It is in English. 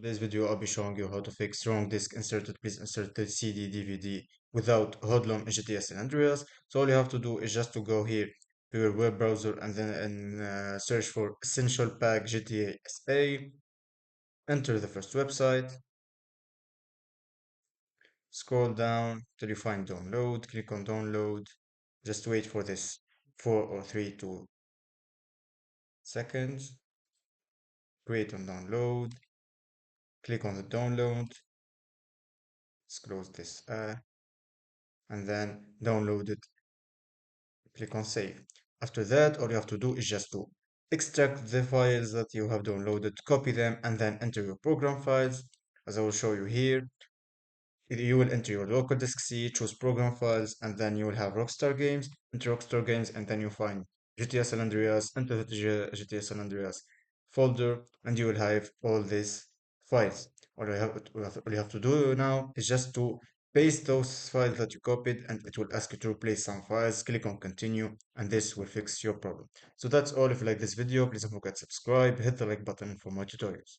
This video I'll be showing you how to fix wrong disk inserted, please inserted CD DVD without HOODLUM HTTPS and Andreas. So all you have to do is just to go here to your web browser and then search for Essential Pack GTA SA. Enter the first website, scroll down till you find download, click on download. Just wait for this 4 or 3 2 seconds. Wait on download, click on the download, let's close this and then download it. Click on save. After that, all you have to do is just to extract the files that you have downloaded, copy them, and then enter your program files. As I will show you here, you will enter your local disk C, choose program files, and then you will have Rockstar Games, enter Rockstar Games, and then you find GTA San Andreas, enter the GTA San Andreas folder, and you will have all these files. All you have to do now is just to paste those files that you copied, and it will ask you to replace some files. Click on continue, and this will fix your problem. So that's all. If you like this video, please don't forget to subscribe, hit the like button for more tutorials.